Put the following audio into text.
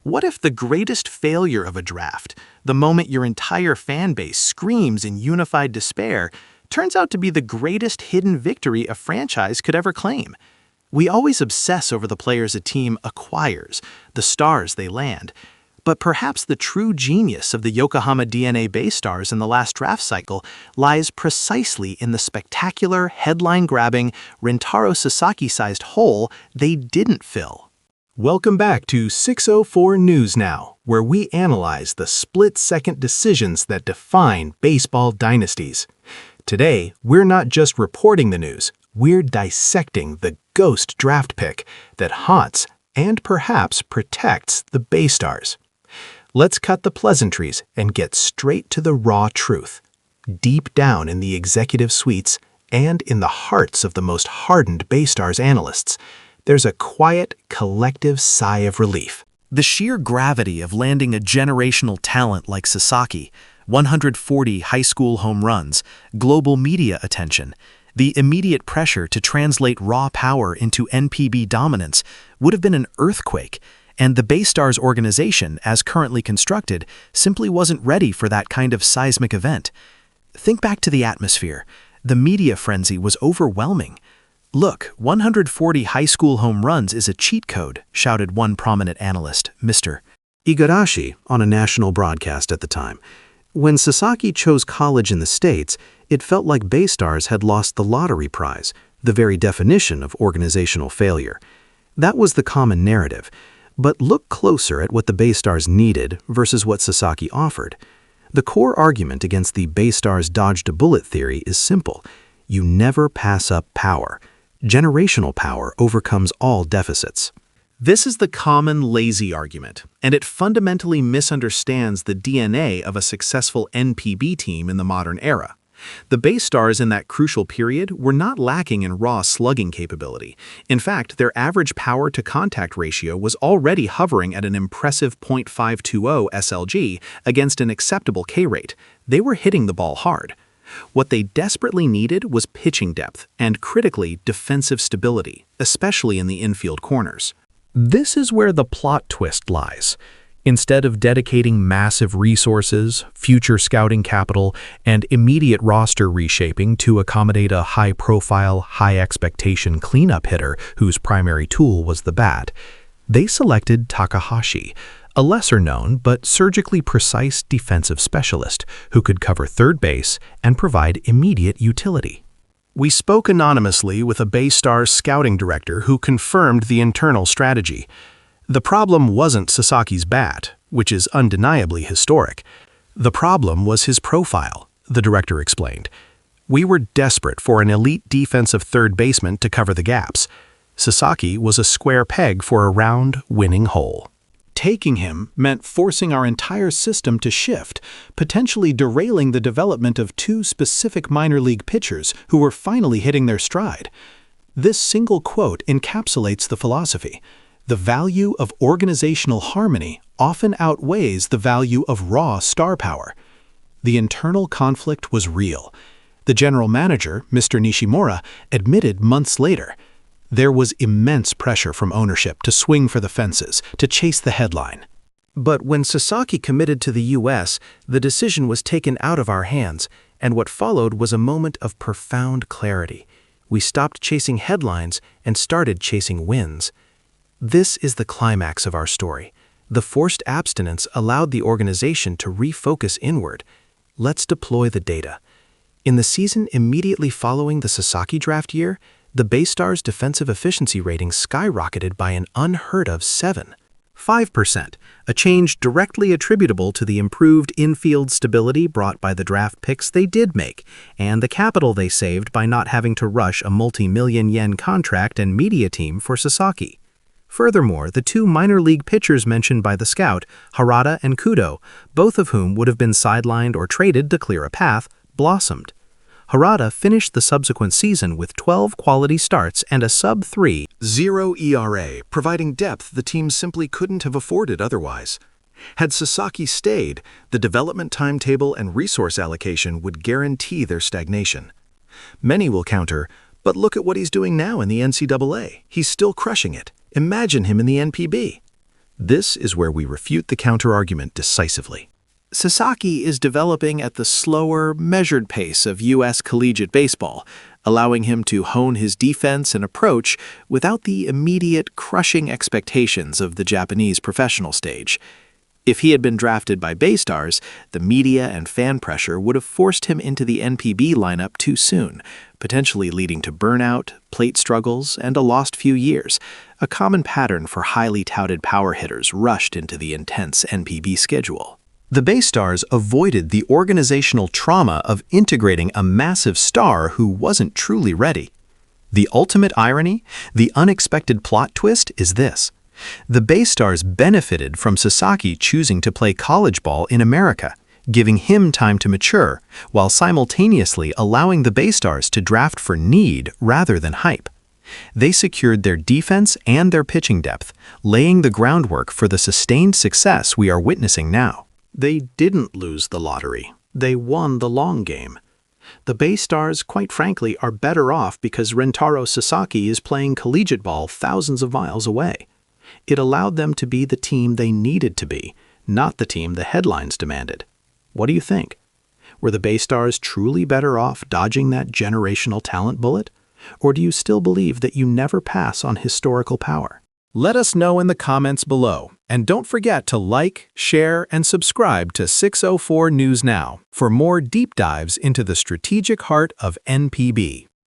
What if the greatest failure of a draft, the moment your entire fan base screams in unified despair, turns out to be the greatest hidden victory a franchise could ever claim? We always obsess over the players a team acquires, the stars they land. But perhaps the true genius of the Yokohama DNA BayStars in the last draft cycle lies precisely in the spectacular, headline-grabbing, Rintaro Sasaki-sized hole they didn't fill. Welcome back to 604 News Now, where we analyze the split-second decisions that define baseball dynasties. Today, we're not just reporting the news, we're dissecting the ghost draft pick that haunts and perhaps protects the BayStars. Let's cut the pleasantries and get straight to the raw truth. Deep down in the executive suites and in the hearts of the most hardened BayStars analysts, there's a quiet, collective sigh of relief. The sheer gravity of landing a generational talent like Sasaki, 140 high school home runs, global media attention, the immediate pressure to translate raw power into NPB dominance would have been an earthquake, and the BayStars organization, as currently constructed, simply wasn't ready for that kind of seismic event. Think back to the atmosphere. The media frenzy was overwhelming. "Look, 140 high school home runs is a cheat code," shouted one prominent analyst, Mr. Igarashi, on a national broadcast at the time. When Sasaki chose college in the States, it felt like BayStars had lost the lottery prize, the very definition of organizational failure. That was the common narrative. But look closer at what the BayStars needed versus what Sasaki offered. The core argument against the BayStars dodged a bullet theory is simple. You never pass up power. Generational power overcomes all deficits. This is the common lazy argument, and it fundamentally misunderstands the DNA of a successful NPB team in the modern era. The BayStars in that crucial period were not lacking in raw slugging capability. In fact, their average power-to-contact ratio was already hovering at an impressive .520 SLG against an acceptable K rate. They were hitting the ball hard. What they desperately needed was pitching depth and, critically, defensive stability, especially in the infield corners. This is where the plot twist lies. Instead of dedicating massive resources, future scouting capital, and immediate roster reshaping to accommodate a high-profile, high-expectation cleanup hitter whose primary tool was the bat, they selected Takahashi, a lesser-known but surgically precise defensive specialist who could cover third base and provide immediate utility. We spoke anonymously with a BayStars scouting director who confirmed the internal strategy. The problem wasn't Sasaki's bat, which is undeniably historic. The problem was his profile, the director explained. "We were desperate for an elite defensive third baseman to cover the gaps. Sasaki was a square peg for a round, winning hole. Taking him meant forcing our entire system to shift, potentially derailing the development of two specific minor league pitchers who were finally hitting their stride." This single quote encapsulates the philosophy. The value of organizational harmony often outweighs the value of raw star power. The internal conflict was real. The general manager, Mr. Nishimura, admitted months later. There was immense pressure from ownership to swing for the fences, to chase the headline. But when Sasaki committed to the U.S., the decision was taken out of our hands, and what followed was a moment of profound clarity. We stopped chasing headlines and started chasing wins. This is the climax of our story. The forced abstinence allowed the organization to refocus inward. Let's deploy the data. In the season immediately following the Sasaki draft year, the BayStars' defensive efficiency rating skyrocketed by an unheard-of 7.5%, a change directly attributable to the improved infield stability brought by the draft picks they did make, and the capital they saved by not having to rush a multi-million-yen contract and media team for Sasaki. Furthermore, the two minor league pitchers mentioned by the scout, Harada and Kudo, both of whom would have been sidelined or traded to clear a path, blossomed. Harada finished the subsequent season with 12 quality starts and a sub-3.0 ERA, providing depth the team simply couldn't have afforded otherwise. Had Sasaki stayed, the development timetable and resource allocation would guarantee their stagnation. Many will counter, but look at what he's doing now in the NCAA. He's still crushing it. Imagine him in the NPB. This is where we refute the counterargument decisively. Sasaki is developing at the slower, measured pace of U.S. collegiate baseball, allowing him to hone his defense and approach without the immediate, crushing expectations of the Japanese professional stage. If he had been drafted by BayStars, the media and fan pressure would have forced him into the NPB lineup too soon, potentially leading to burnout, plate struggles, and a lost few years, a common pattern for highly touted power hitters rushed into the intense NPB schedule. The BayStars avoided the organizational trauma of integrating a massive star who wasn't truly ready. The ultimate irony, the unexpected plot twist, is this. The BayStars benefited from Sasaki choosing to play college ball in America, giving him time to mature, while simultaneously allowing the BayStars to draft for need rather than hype. They secured their defense and their pitching depth, laying the groundwork for the sustained success we are witnessing now. They didn't lose the lottery. They won the long game. The BayStars, quite frankly, are better off because Rentaro Sasaki is playing collegiate ball thousands of miles away. It allowed them to be the team they needed to be, not the team the headlines demanded. What do you think? Were the BayStars truly better off dodging that generational talent bullet? Or do you still believe that you never pass on historical power? Let us know in the comments below, and don't forget to like, share, and subscribe to 604 News Now for more deep dives into the strategic heart of NPB.